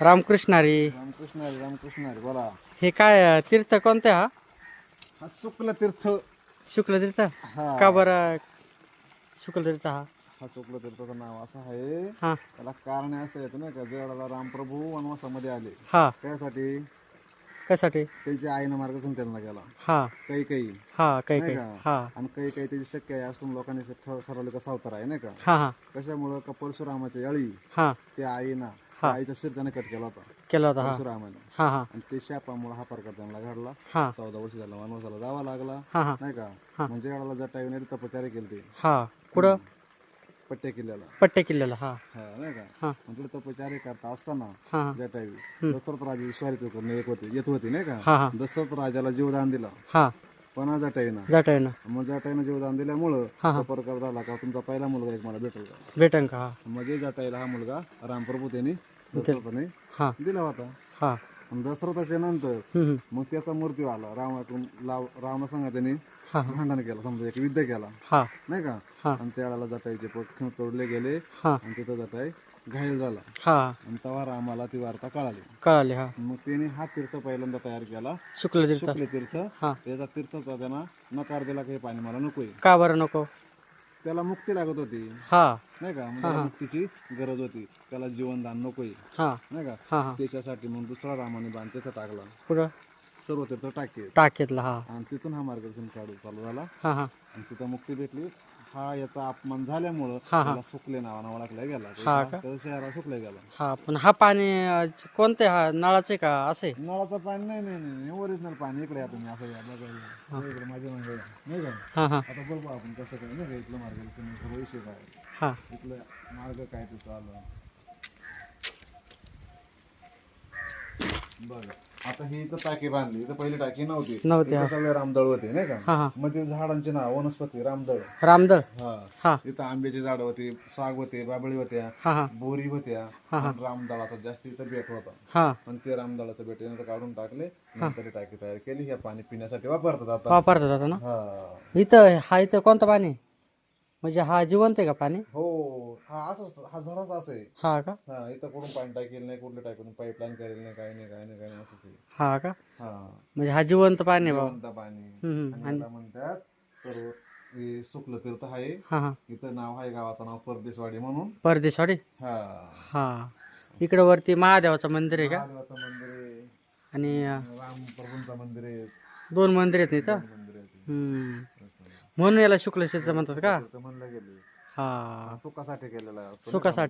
रामकृष्ण हरी. रामकृष्ण हरी, रामकृष्ण हरी. बोला. हे काय तीर्थ कोणते हा? हा शुक्ल तीर्थ. शुक्ल तीर्थ. हा का बरं शुक्ल तीर्थ हा? हा शुक्ल तीर्थाचं नाव असं आहे. हा त्याला कारण असं येतं ना का ज्यावेळेला रामप्रभू वनवासामध्ये आले हा. त्यासाठी कशासाठी? त्यांच्या आईनं मार्गदर्शन त्यांना केला. हा काही हा काही नाही काही. का. हा आणि काही त्याची शक्य आहे असून लोकांनी ते ठरवलं का सावतर आहे नाही का. हा हा कशामुळं का परशुरामाच्या याळी हा त्या आईना हा. त्या आईचा शिर त्याने कट केला होता केला होता. हा परशुरामाने. हा हा आणि ते शापामुळे हा प्रकार त्यांना घडला. हा 14 वर्ष झाला वनवासाला जावा लागला हा हा नाही का. हा. म्हणजे वेळाला जटायूने तपचार्य केले ते हा कुठं? पट्ट्या किल्ल्याला. पट्टे किल्ल्याला. हा हा नाही का. हा म्हणजे तपचार्य करता असताना हा जटायू हम्म. दशरथ राजाची स्वारी करून येत होती नाही का. हा हा दशरथ राजाला जीवदान दिलं हा. पण जटायूनं. जटायूनं. मग जटायूनं जीवदान दिल्यामुळं हा हा तो प्रकार झाला का तुमचा पहिला मुलगा एक मला भेटेल का. भेटन का? हा म्हणजे जटायूला हा मुलगा रामप्रभू त्यांनी दशरथाने हा दिला होता. हा. आणि दशरथाच्या नंतर हम्म. मग त्याचा मृत्यू आला. रावणासंग त्यांनी हा हा भांडण केलं समजा एक युद्ध केला हा नाही का. हा आणि त्यावेळेला जटायूचे पोट तोडले गेले हा आणि तिथं जटायू घायल झाला. हा. आणि तेव्हा रामाला ती वार्ता कळाली. कळाले. हा मग त्याने हा तीर्थ पहिल्यांदा तयार केला शुक्ल तीर्थ. शुक्ल तीर्थ. हा. त्याचा तीर्थाचा त्यांना नकार दिला की हे पाणी मला नकोय. का बरं नको? त्याला मुक्ती लागत होती हा नाही का. मग हा त्याला हा मुक्तीची गरज होती. त्याला जीवनदान नकोय हा नाही का. हा हा. त्याच्यासाठी मग दुसरा रामाने बाण तिथं टाकला. कुठं? सर्व तीर्थ टाके. टाकेतला. हा आणि तिथून हा मार्गदर्शन काढू चालू झाला. हा हा आणि तिथं मुक्ती भेटली. हा याचा अपमान झाल्यामुळं हा हा त्याला सुकले नावानं ओळखला गेला. हा का. त्याच्या शहराला सुकले गेला. हा पण हा पाणी कोणते? हा नळाचे का असे? नळाचं पाणी नाही नाही नाही ओरिजिनल पाणी. इकडे या तुम्ही असं या बघा इकडे माझ्या मागे या. नाही का. हा हा आता बघू आपण कसं काय नाही का इथलं मार्गदर्शन सर्व विषय काय हा इथलं मार्ग काय तिथं आलं बघा. आता ही इथं टाकी बांधली. इथं पहिली टाकी नव्हती. नव्हती. इथं हा सगळे रामदळ होते नाही का. हा हा. मग ते झाडांचे नाव वनस्पती रामदळ. रामदळ. हा हा इथं आंब्याची झाडं होती, साग होते, बाबळी होत्या, हा हा बोरी होत्या. हा हा आणि रामदळाचा जास्त इथं बेट होता. हा. पण ते रामदळाचं बेट नंतर काढून टाकले. नंतर ही टाकी तयार केली. हे पाणी पिण्यासाठी वापरतात आता. वापरतात आता ना. हा इथं हा इथं कोणतं पाणी? म्हणजे हा जिवंत आहे का पाणी? हो. हा असंच हा झराच असं आहे. हा का. हा इथं कुठून पाणी टाकेल नाही, कुठलं टाकून पाईपलाईन करेल नाही, काय नाही काय नाही काय नाही असंच आहे. हा का. हा म्हणजे हा जिवंत पाणी आहे बाबा. जिवंत पाणी. आणि आणि याला म्हणतात सर्व हे शुक्ल तीर्थ आहे. हा हा इथं नाव आहे गावाचं नाव परदेशवाडी म्हणून. परदेशवाडी. हा हा इकडं वरती महादेवाचं मंदिर आहे का? महादेवाचं मंदिर आहे आणि आणि रामप्रभूंचं मंदिर आहे. 2 मंदिर आहेत इथं. दोन मंदिर आहेत. म्हणून याला शुक्ल तीर्थ म्हणतात का? तीर्थ म्हणलं गेले. हा सुखासाठी केलेलं आहे. सुखासाठी.